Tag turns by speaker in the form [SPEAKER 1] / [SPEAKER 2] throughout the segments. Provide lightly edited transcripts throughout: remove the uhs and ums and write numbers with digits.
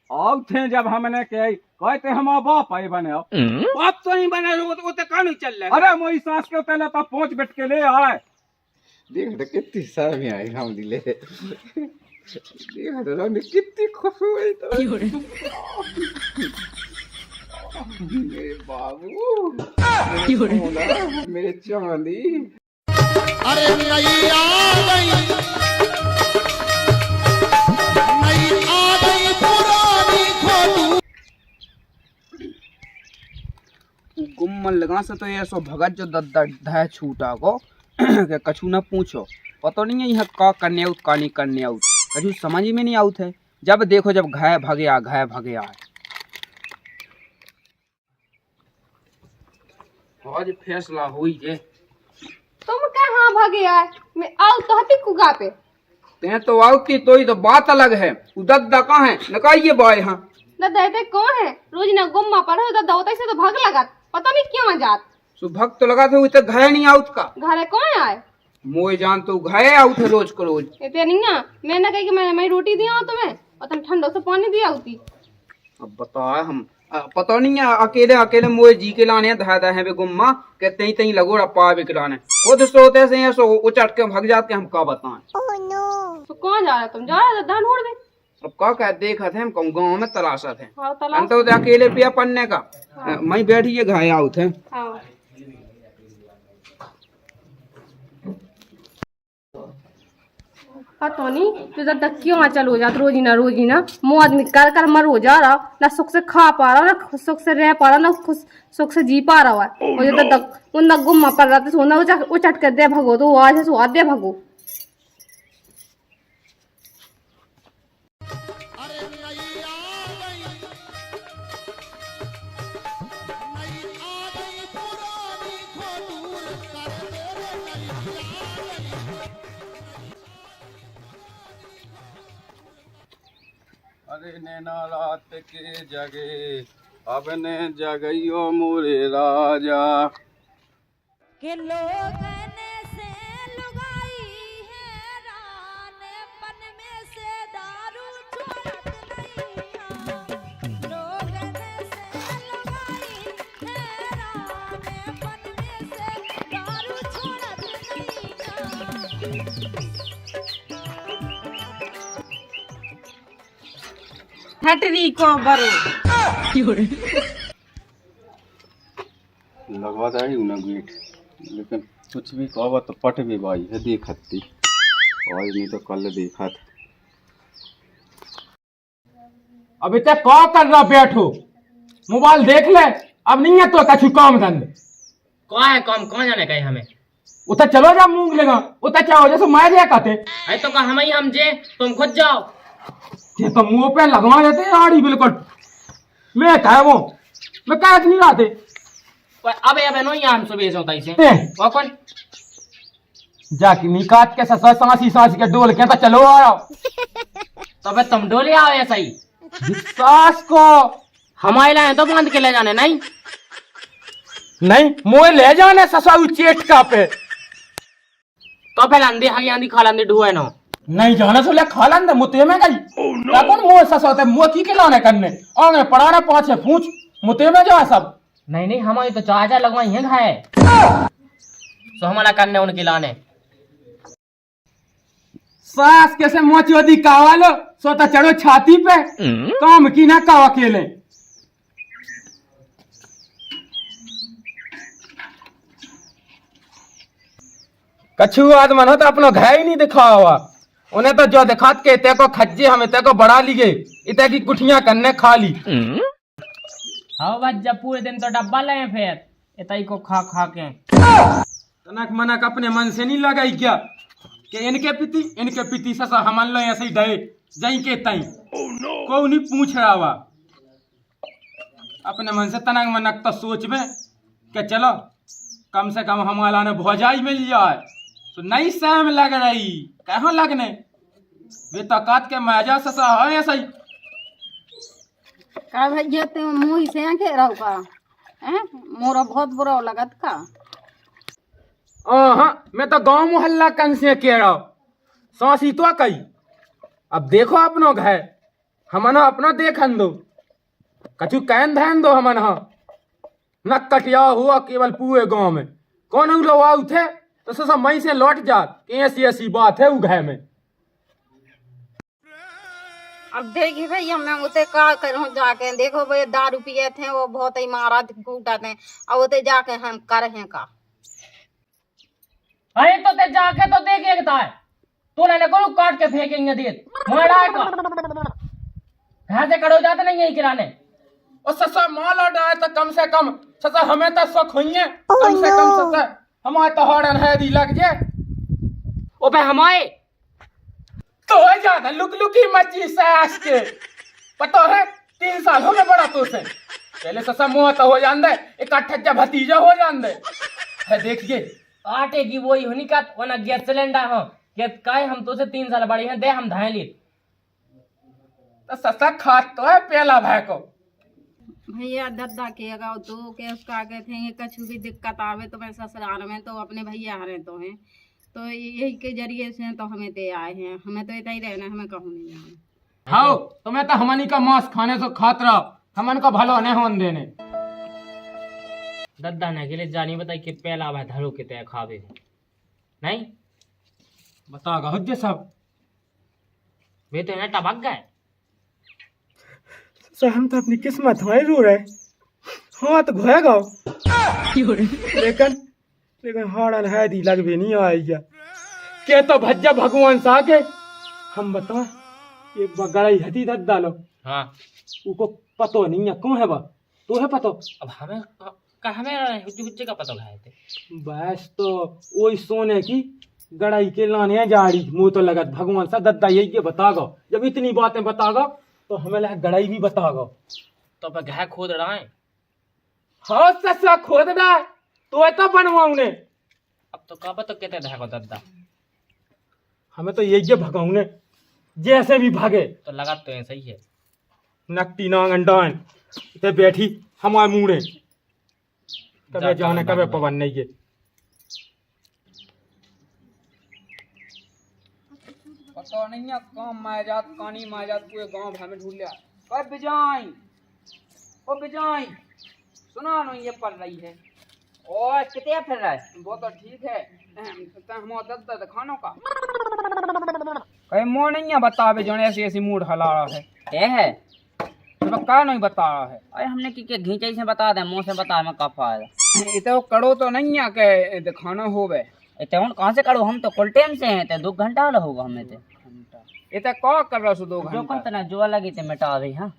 [SPEAKER 1] अब थे जब हमने कहते हम बाप आई बने
[SPEAKER 2] बाप तो नहीं बने वो तो कानू चल रहा है।
[SPEAKER 1] अरे मोई सांस के पहले तो पहुंच बैठ के ले आए।
[SPEAKER 3] देख तो कितनी शर्म आई हम दिले। देख तो रानी कितनी खुश हुई तो मेरे बाबू मेरे चांदी।
[SPEAKER 4] अरे नई आ गई पुरानी खोटू।
[SPEAKER 2] गुम्मन लगा से तो ये सो भगत जो दद्दा छूटा को के कछु न पूछो, पता नहीं है यहाँ का करने आउट का नहीं करने आउट, कछु समझ में नहीं आउट है। जब देखो जब घाय भगे आ आज फैसला हुई जे।
[SPEAKER 5] तुम कहाँ भागे आए? मैं आउ तो हती कुगा पे।
[SPEAKER 2] ते तो आउती तो ही तो बात अलग है। दद्दा कहाँ है नकाइए बाय। हाँ
[SPEAKER 5] दादा ऐसे कौन है? रोज ना गुम्मा पर हो दादा होता से तो भाग लगा, पता नहीं क्यों आ जात।
[SPEAKER 2] सो भक्त तो लगा थे तो घाय नहीं आउट का।
[SPEAKER 5] घरे कौन आए?
[SPEAKER 2] मोए जान तो घाय आउट है रोज को रोज।
[SPEAKER 5] इतने नहीं ना मैं ना कही कि मैं रोटी दिया तुम्हें और तुम ठंडो से पानी दिया होती।
[SPEAKER 2] अब बताए हम पता नहीं है अकेले मोए जी के लाने धादा है वे गुम्मा के तई तई लगो रपा बिकराने खुद सोते से सो उचट के भाग जाते हम का बताएं।
[SPEAKER 5] तो कौन जा रहा? तुम जा रहा धान ढूंढ में?
[SPEAKER 2] अब का कह देखा थे हम गाँव में तलाशा थे।
[SPEAKER 5] हाँ
[SPEAKER 2] हम
[SPEAKER 5] तलाश।
[SPEAKER 2] तो अकेले पिया पन्ने का। मैं बैठी ये घाय आउट है।
[SPEAKER 5] हाँ पता नहीं तो दादा क्यों आ चल हो जात रोजी ना मुँह आदमी कर कर मर हो जा रहा, ना सुख से खा पा रहा, ना सुख से रह पा रहा, ना खुश सुख से जी पा रहा है। और जो दादा उन गुम्मा पर रहा तो सोना उचट कर दे भगो तो आज स्वाद दे भगो।
[SPEAKER 1] अरे नैना रात के जगे अब ने जगइयो मोरे राजा।
[SPEAKER 6] के लोगन से लुगाई है रान पन में से दारू छोड़त नहीं। लोगन से लुगाई है रान पन में से दारू छोड़त नहीं।
[SPEAKER 5] फैक्ट्री को बरो
[SPEAKER 1] लगवा दाई उना गेट, लेकिन कुछ भी कहो तो पट भी भाई है देखती और नहीं तो कल देखा था।
[SPEAKER 7] अभी तक क्या कर रहा बैठो, मोबाइल देख ले। अब नहीं है तो कछु काम धंधे
[SPEAKER 8] कौन है काम कौन जाने कहीं हमें।
[SPEAKER 7] उतर चलो जा मूंग लेगा उतर क्या हो जैसे मैं कहते
[SPEAKER 8] अरे तो हम ही हम जे तुम खुद जाओ।
[SPEAKER 7] ये तो मुंह पे लगवा देते आड़ी बिल्कुल। मैं कह वो मैं कह नहीं रहा थे।
[SPEAKER 8] अब ये बनो यहाँ हम सुबह से होता से वो कौन
[SPEAKER 7] जाके निकात के ससा सांसी के डोल के तो चलो आओ।
[SPEAKER 8] तो फिर तुम डोले आओ ऐसा ही
[SPEAKER 7] सास को
[SPEAKER 8] हमारे लाए तो बांध के ले जाने नहीं
[SPEAKER 7] मोए ले जाने ससा चेट का पे।
[SPEAKER 8] तो फिर अंधी हगी आंधी खालांधी ढूए ना
[SPEAKER 7] नहीं जाना सो ले खालन दे मुते में गई। क्या कौन मोए ससा होते मुँह की लाने करने आगे पढ़ाने पाँच पूछ मुते में जा सब।
[SPEAKER 8] नहीं हमारी तो चाचा लगवाई है घाय तो हमारा करने उनके लाने।
[SPEAKER 7] सास कैसे मोचोदी कावालो सोता चढ़ो छाती पे काम की ना कावा अकेले। कछु आदमन हो तो अपना घर ही नहीं दिखा हुआ। उन्हें तो जो दिखात के तेको खज्जे हमें तेको बढ़ा लिए इतने की कुठियां करने खा ली।
[SPEAKER 8] हाँ बस जब पूरे दिन तो डब्बा लाए फिर इतई को खा के
[SPEAKER 7] तनक मनक अपने मन से नहीं लगाई क्या कि इनके पिती ससा हमन लो ऐसे ही डे जई के तई को नहीं पूछ रहा हुआ। अपने मन से तनक मनक तो सोच में कि चलो कम से कम हमारा ने भौजाई मिल जाए तो नहीं सहम लग रही कहाँ लगने वे तकात के मजा ससा है ऐसा ही
[SPEAKER 5] का भैया ते मुंह से आके रहू का हैं मोरा बहुत बुरा लगत का।
[SPEAKER 7] हाँ मैं तो गांव मोहल्ला कन से कह रहा हूँ सासी तो कही। अब देखो अपनो घर हमन अपना देखन दो, कछु कहन ध्यान दो हमन न कटिया हुआ केवल पूरे गांव में कौन लोग आउ थे तो सब मई से लौट जात। ऐसी ऐसी बात है उघे में।
[SPEAKER 9] अब देखिए भैया मैं उसे का करूँ जाके, देखो भाई दारू पिए थे वो बहुत ही मारा घूटा थे, अब उसे जाके हम कर हैं का।
[SPEAKER 8] अरे तो ते जाके तो देख एक था तू ने करू काट के फेंकेंगे देत मारा का यहाँ से कड़ो जाते नहीं यही किराने।
[SPEAKER 7] और ससा माल डाए तो कम से कम ससा हमें तो शौक हुई है, कम से कम ससा हमारे तो हॉर्न है दी लग जाए।
[SPEAKER 8] ओ बे हमारे
[SPEAKER 7] तो हो जाता लुक लुकी मची सास के पता है 3 साल हो गए बड़ा तो से पहले ससा मुँह तो हो जान दे, एक अठ्ठा भतीजा हो जान दे है। देखिए
[SPEAKER 8] आटे की वही होनी का वना गैस सिलेंडर हो के काय हम तो से 3 साल बड़ी हैं दे हम धाए ली
[SPEAKER 7] तो ससा खात तो है पहला भाई को।
[SPEAKER 9] भैया दद्दा के अगाओ तो के उसका आगे थे कछु भी दिक्कत आवे तो मैं ससुराल में तो अपने भैया हरे तो हैं, तो यही के जरिए से तो हमें ते आए हैं, हमें तो इतना ही रहना, हमें कहूँ नहीं जाना।
[SPEAKER 7] हाँ तुम्हें तो हमनी का मांस खाने से खात रहो, हमन का भलो नहीं होन देने।
[SPEAKER 8] दद्दा ने के लिए जानी बताई कि पहला भाई धरो के तय खावे नहीं
[SPEAKER 7] बताओगा हुज्जे सब
[SPEAKER 8] वे तो है टबक गए।
[SPEAKER 7] सर हम तो अपनी किस्मत हमारी रू रहे हाँ तो घोएगा लेकिन हाड़न है दी लग भी नहीं आई के तो भज्जा भगवान सा के हम बता एक बगड़ाई हती दद्दा लो।
[SPEAKER 8] हाँ
[SPEAKER 7] उको पतो नहीं है कौन है बा तो है पतो।
[SPEAKER 8] अब हमें हुज्जे का पता लगाए थे
[SPEAKER 7] बस तो वही सोने की गड़ाई के लाने जाड़ी मुंह तो लगत भगवान सा दद्दा यही के बतागो, जब इतनी बातें बतागो तो हमें लगा गड़ाई भी बतागो।
[SPEAKER 8] तो पे घा खोद रहा है।
[SPEAKER 7] हाँ ससा खोद रहा है तो ऐसा बनवाऊ ने
[SPEAKER 8] अब तो कब तो कहते थे को दद्दा
[SPEAKER 7] हमें तो यही भगाऊ ने जैसे भी भागे
[SPEAKER 8] तो लगा तो ऐसा ही है
[SPEAKER 7] नकटी नांग अंडान इतने बैठी हमारे मुड़े कभी जाने कभी पवन नहीं है।
[SPEAKER 2] पता नहीं है काम माजात कानी माजात पूरे गांव भर में ढूंढ लिया। पर बिजाई ओ बिजाई सुना नहीं ये पढ़ रही है और कितने फिर रहा है वो तो ठीक है हम दद्दा खानों का कहीं मोह नहीं है बतावे जो ऐसी ऐसी मूड हला रहा है तो का नहीं बता रहा है।
[SPEAKER 8] अरे हमने की घींचे से बता दे मुंह से बता मैं कब आएगा
[SPEAKER 2] इतो कड़ो तो नहीं है के दिखाना होवे
[SPEAKER 8] इतने कहाँ से करो हम तो कुल टाइम से हैं ते 2 घंटा वाला होगा हमें ते
[SPEAKER 2] इतना का कर रहा सो 2
[SPEAKER 8] जो
[SPEAKER 2] घंटा
[SPEAKER 8] कौन जो लगी ते मिटा रही हां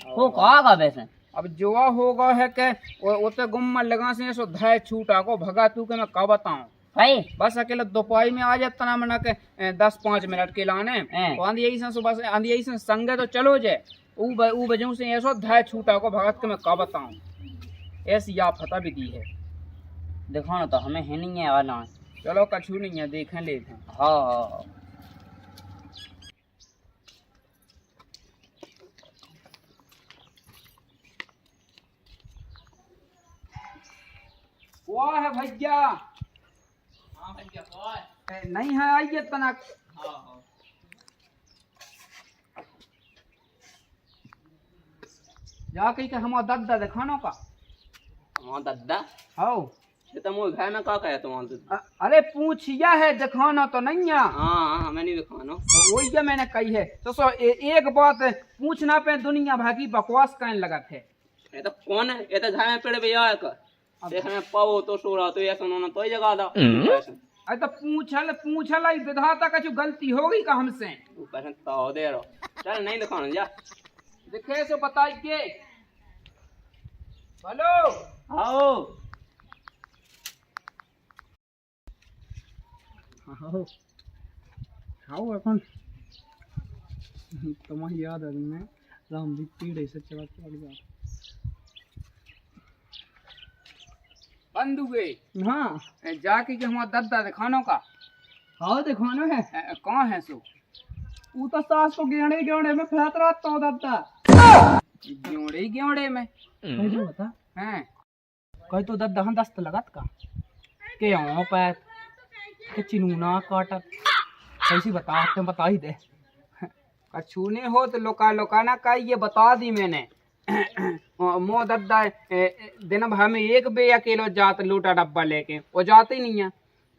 [SPEAKER 8] वो कहागा वैसे
[SPEAKER 2] अब जोआ होगा है के उते गुम्मा लगा से सो धाय छूटा को भगा तू के मैं का बताऊं
[SPEAKER 8] भाई
[SPEAKER 2] बस अकेले दोपहर में आ जाता ना मना के 10-5 मिनट के लाने तो आंधी यही से सुबह से आंधी यही से संगे तो चलो जे ऊ बजू से ऐसो धाय छूटा को भगत के मैं का बताऊं ऐसी या फता भी दी है
[SPEAKER 8] देखो ना तो हमें है नहीं है आना
[SPEAKER 2] चलो कछु नहीं है देखें लेते हैं।
[SPEAKER 8] हाँ
[SPEAKER 2] वो है भैया नहीं है आइए तना जाके के हम दद्दा दिखानो का
[SPEAKER 8] हाँ दद्दा
[SPEAKER 2] आओ
[SPEAKER 8] ये तो मुझे घर में का कहे तुम
[SPEAKER 2] अरे पूछिया है दिखाना तो नहीं है
[SPEAKER 8] हाँ हमें नहीं दिखाना
[SPEAKER 2] तो वही मैंने कही है तो सो एक बात पूछना पे दुनिया भागी बकवास कहने लगा थे।
[SPEAKER 8] ये तो कौन है ये तो घर में पेड़ भैया देखने पाओ तो सो रहा तो ऐसा उन्होंने तो ही जगह था
[SPEAKER 2] अरे तो पूछल विधाता का जो गलती होगी का हमसे
[SPEAKER 8] तो दे रहो चल नहीं दिखाना जा
[SPEAKER 2] दिखे सो बताइए हेलो
[SPEAKER 8] आओ
[SPEAKER 2] आओ अपन तुम्हें याद है मैं राम जी पीड़े से चला बंद हुए हाँ जाके के हमारा दद्दा दिखानो का हाँ दिखानो है कहाँ है सो वो तो सास तो गेड़े में फैत रहा तो दद्दा गेड़े में बता हैं कहीं तो दद्दा हम दस्त लगत का के आओ पैत के चिनूना काटत कैसी बता ही दे कछु नहीं हो तो लोका लोका ना का ये बता दी मैंने मो दद्दा दिन भर में एक बे अकेलो जात लूटा डब्बा लेके वो जाते ही नहीं है।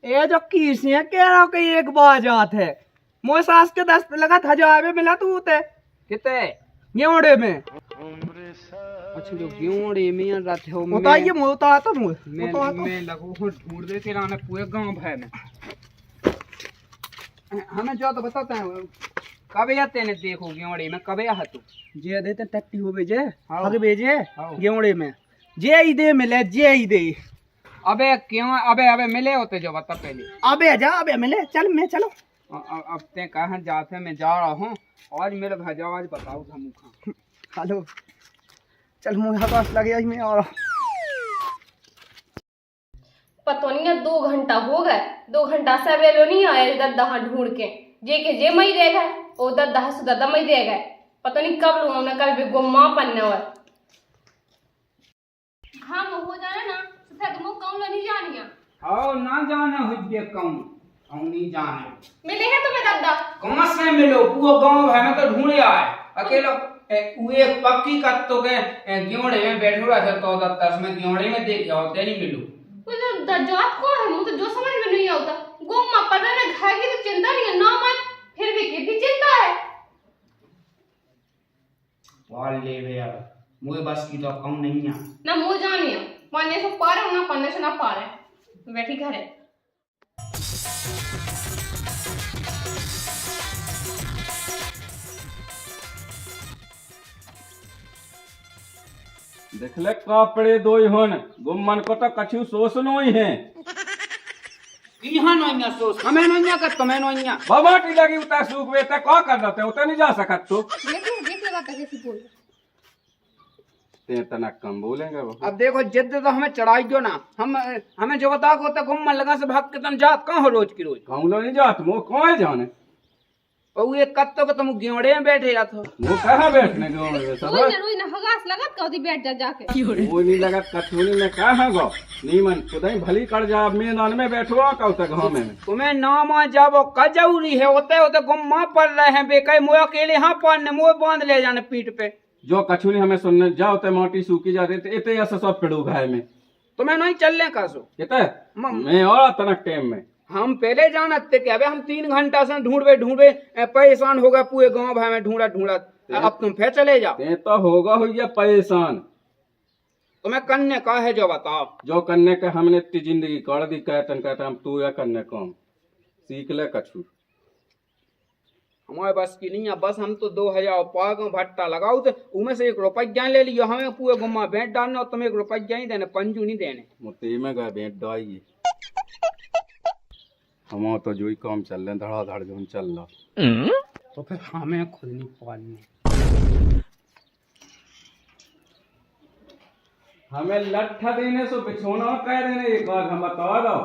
[SPEAKER 10] ये जो किसी कह रहा कि एक बार जात है मोर सास के 10 लगा 1000 में मिला तू ते
[SPEAKER 2] कितने
[SPEAKER 10] गेवड़े में।
[SPEAKER 2] अच्छा जो गेवड़े में रहते हो
[SPEAKER 10] बताइए मोता तो
[SPEAKER 2] मैं लगू हूँ ढूंढ दे के लाने पूरे गांव भर में। हमें जो तो बताते हैं कब आते ने देखो गेवड़े में कब आ तू
[SPEAKER 10] जे देते टट्टी हो बेजे
[SPEAKER 2] हाँ।
[SPEAKER 10] हग बेजे
[SPEAKER 2] हाँ।
[SPEAKER 10] गेवड़े में जे ही दे मिले जे ही दे।
[SPEAKER 2] अबे क्यों अबे अबे मिले होते जो बता पहले।
[SPEAKER 10] अबे जा अबे मिले चल मैं चलो।
[SPEAKER 2] अब ते कहाँ जाते मैं जा रहा हूँ आज मेरे भजा आज बताओ था
[SPEAKER 10] हेलो चल मुझे पास लगे आज मैं और
[SPEAKER 5] पता नहीं है 2 घंटा हो गए 2 घंटा से वेलो नहीं आया दद्दा ढूंढ के जे मई रह गए ओ दद्दा से दद्दा मई रह गए पता नहीं कब लूंगा मैं कल भी गुम्मा पन्ने हुआ। हाँ वो हो जाना ना तो फिर तुम कौन नहीं जानिया
[SPEAKER 2] आओ ना जाने हुए कौन नहीं जाने
[SPEAKER 5] मिले है तुम्हें दद्दा
[SPEAKER 2] कहाँ से मिलो पूरा गांव है मैं तो ढूंढे आए अकेला वो एक पक्की कत्तो के गेवड़े में बैठो रहा था तो दद्दा में गेवड़े में देख जाओ ते नहीं मिलू
[SPEAKER 5] दज्जात कौन है मुझे जो समझ में नहीं आता गुम्मा पर ना घर की तो चिंता नहीं है ना मत फिर भी कितनी चिंता है
[SPEAKER 2] वाल ले बे यार मुझे बस की तो कम नहीं है
[SPEAKER 5] ना मुझे जानिए पढ़ने से पा रहे ना पढ़ने से ना पा रहे बैठी घर है।
[SPEAKER 1] देख ले कपड़े दो होन गुम्मन को तो कछु सोचनो ही है
[SPEAKER 2] यहाँ नोइया सोच हमें नोइया का तुम्हें नोइया
[SPEAKER 1] बाबाटी लगी उता सूख वे ते का कर देते उते नहीं जा सकत तू
[SPEAKER 5] देख लगा कैसे बोल
[SPEAKER 1] ते तना कम बोलेंगे वो।
[SPEAKER 2] अब देखो जिद तो हमें चढ़ाई जो ना हमें जो बता को तो गुम्मन लगा से भाग के तुम जात कहाँ हो रोज की रोज
[SPEAKER 1] कहूँ लो नहीं जात मो कौन जाने
[SPEAKER 2] और ये कत्तो के तुम गेवड़े में बैठे जा तो
[SPEAKER 1] वो कहाँ बैठने गो में सब
[SPEAKER 5] रोई ना हगास लगत कौदी बैठ जा जाके
[SPEAKER 1] वो नहीं लगा कठोनी में कहाँ गो नहीं मन खुदाई भली कर जा मैं नान में बैठो का तक गांव में
[SPEAKER 2] तुम्हें नाम जाबो का जरूरी है होते होते गुम्मा पड़ रहे हैं बेकाई मोह अकेले यहाँ पाने मोह बांध ले जाने पीठ पे
[SPEAKER 1] जो कछुनी हमें सुनने जाओ ते माटी सूखी जाती थे इतने ऐसा सब पेड़ू घाय में
[SPEAKER 2] तुम्हें नहीं चलने का सो
[SPEAKER 1] कितने मैं और तनक टाइम में
[SPEAKER 2] हम पहले जानते कि अबे हम 3 घंटा से ढूंढे परेशान हो गए पूरे गांव भाई में ढूंढा अब तुम फिर चले जाओ
[SPEAKER 1] ते तो होगा हुई परेशान
[SPEAKER 2] तुम्हें करने का है जो बताओ
[SPEAKER 1] जो करने का हमने इतनी जिंदगी कर दी कहते हम तू या करने काम सीख ले कछु
[SPEAKER 2] हमारे बस की नहीं है बस हम तो 2000 पाग भट्टा लगाओ तो उनमें से 1 रुपया ले लियो हमें पूरे गुम्मा भेंट डालने और तुम्हें 1 रुपया ही देने पंजू नहीं देने
[SPEAKER 1] मुझे में गए भेंट डाइए हम तो जो ही काम चल रहे धड़ाधड़ जो चल रहा
[SPEAKER 2] तो फिर हमें खुद नहीं पालने
[SPEAKER 1] हमें लट्ठा देने से बिछोना कह देने एक बार हम बता दो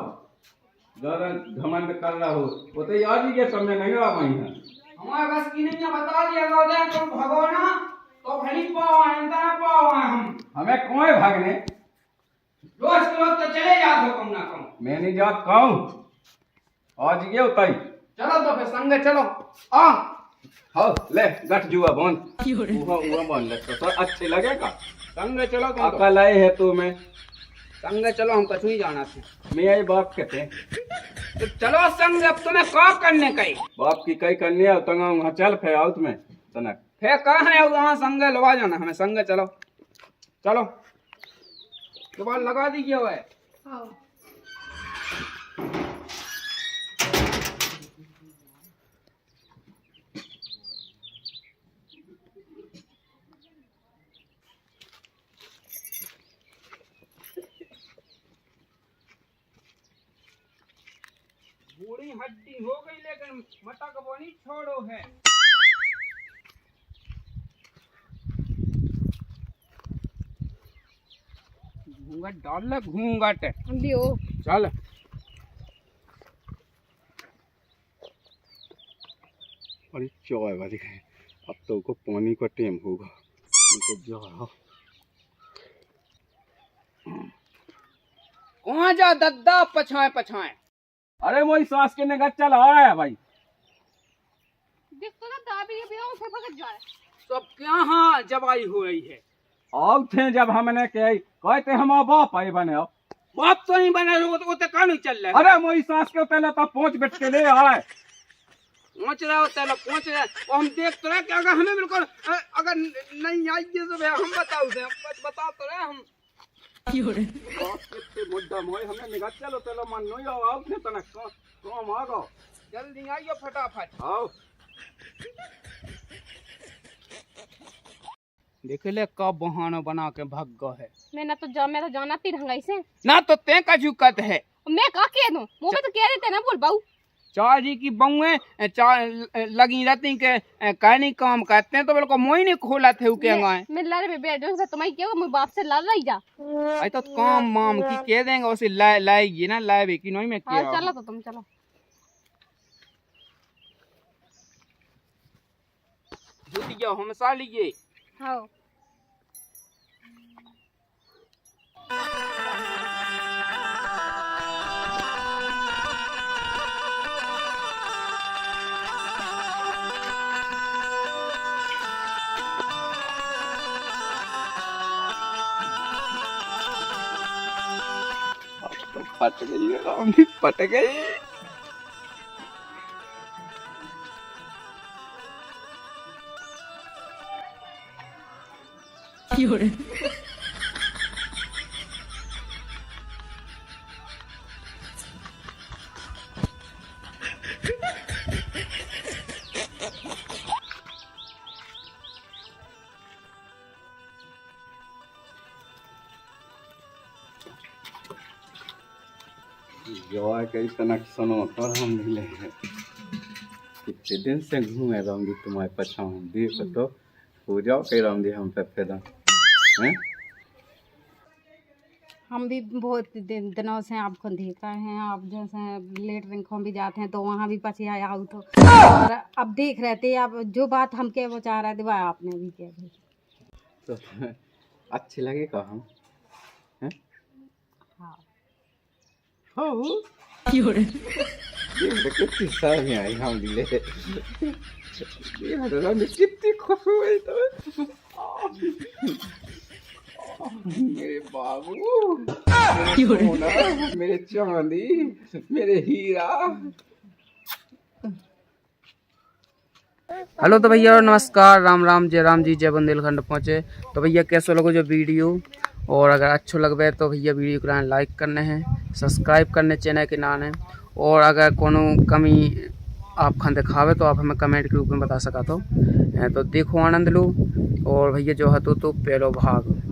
[SPEAKER 1] ज्यादा घमंड कर रहा हो वो तो आज ही के सामने नहीं आ पाई है
[SPEAKER 2] हमारे बस की नहीं है बता दिया गया तुम भगो ना तो भली पाओ हम
[SPEAKER 1] हमें कौन भागने
[SPEAKER 2] रोज के रोज तो चले जाते हो कम ना कम
[SPEAKER 1] मैं नहीं जात कहूँ आज ये उताई
[SPEAKER 2] चलो तो फिर संग चलो आ
[SPEAKER 1] हाँ ले गठ जुआ बंद उहा बंद ले तो अच्छे लगेगा
[SPEAKER 2] संग चलो तुम तो।
[SPEAKER 1] अकल आए है तू में
[SPEAKER 2] संग चलो हम कछु ही जाना थे
[SPEAKER 1] मैं आई बाप कहते
[SPEAKER 2] तो चलो संग अब तुम्हें क्या करने कही
[SPEAKER 1] बाप की कई करनी है तंगा वहाँ चल फिर आउट में तनक
[SPEAKER 2] फिर कहाँ है वहाँ संग लगा जाना हमें संग चलो चलो दोबारा लगा दीजिए वो बूढ़ी हड्डी हो गई लेकिन मटक बोनी छोड़ो है घूंघट डाल ले घूंघट चल
[SPEAKER 1] अरे चाय वाली है अब तो को पानी का टाइम होगा तो जा
[SPEAKER 2] कहाँ जा दद्दा पछाए पछाए
[SPEAKER 1] अरे वही सांस के निगत चल आ रहा है भाई
[SPEAKER 5] देखो ना दाबी ये बिना से
[SPEAKER 2] सब क्या हाँ जवाई हो रही है।
[SPEAKER 1] अब थे जब हमने कहते हम बाप आई बने अब
[SPEAKER 2] बाप तो नहीं बने वो तो कहां नहीं चल रहा है।
[SPEAKER 1] अरे मोई सास के पहले तो पहुंच बैठ के ले आए
[SPEAKER 2] पहुंच रहा होता है पहुंच रहा है और हम देख तो रहे कि अगर हमें बिल्कुल अगर नहीं आई तो भैया हम बताओ से बता तो रहे हम
[SPEAKER 1] कितने मुद्दा मोई हमें निगाह चलो चलो मन नहीं आओ अब थे तना काम आ गो
[SPEAKER 2] जल्दी आइए फटाफट।
[SPEAKER 1] आओ
[SPEAKER 2] देख ले कब बहाना बना के भाग गया है।
[SPEAKER 5] मैं तो जाना ती ढंगाई से
[SPEAKER 2] ना तो ते का झुकत है।
[SPEAKER 5] मैं का कह दूं मुंह में तो कह रहे थे ना बोल बाऊ
[SPEAKER 2] चार जी की बहुएं लगी रहती के कहनी काम करते हैं तो बिल्कुल मोही नहीं खोला थे उके गाय
[SPEAKER 5] मैं लड़ में बैठ जाऊं तुम्हारी क्यों मैं बाप से लड़ रही जा
[SPEAKER 2] आई तो काम माम की कह देंगे उसे लाएगी ना लाए की नहीं मैं
[SPEAKER 5] हां
[SPEAKER 2] क्या
[SPEAKER 5] चलो तो तुम चलो
[SPEAKER 2] जुटिया हम सा लीजिए।
[SPEAKER 5] हां
[SPEAKER 3] फट गई रामदी फट गई। जवाई कैसे न सुनो पर हम मिले कितने दिन से घूमे रामदी तुम्हारे पछा हम देख तो हो जाओ कई रामदी हम पे फिर हैं।
[SPEAKER 9] हम भी बहुत दिनों से आपको देख रहे हैं। आप जैसे लेटरिन को भी जाते हैं तो वहाँ भी पछी आया आउट हो और अब देख रहे थे अब जो बात हम कह वो चाह रहे थे वह आपने भी कह दी
[SPEAKER 3] तो अच्छी लगेगा हम हैं।
[SPEAKER 9] हाँ
[SPEAKER 3] हाँ कितनी सारी आई हम दिले कितनी खुश हुई तो मेरे बाबू मेरे सोना मेरे चांदी मेरे हीरा।
[SPEAKER 2] हेलो तो भैया नमस्कार राम राम जय बुंदेलखंड पहुँचे। तो भैया कैसे लोगों जो वीडियो और अगर अच्छो लगवे तो भैया वीडियो को लाइक करने हैं सब्सक्राइब करने चैनल के नाम है और अगर कोनो कमी आप खान दिखावे तो आप हमें कमेंट के रूप में बता सका तो देखो आनंद लो। और भैया जो है तो पहलो भाग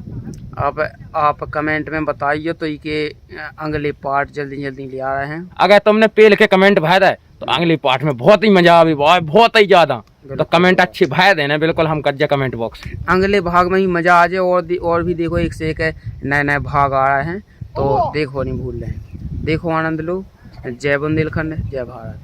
[SPEAKER 2] आप कमेंट में बताइए तो ये अगले पार्ट जल्दी ले आ रहे हैं।
[SPEAKER 7] अगर तुमने पेल के कमेंट भर है तो अगले पार्ट में बहुत ही मजा आवी बहुत ही ज्यादा तो कमेंट अच्छी भर देना बिल्कुल हम कर कमेंट बॉक्स
[SPEAKER 2] अगले भाग में ही मजा आ जाए और भी देखो एक से एक नए भाग आ रहे हैं तो देखो नहीं भूल रहे। देखो आनंद लो। जय बुंदेलखंड जय भारत।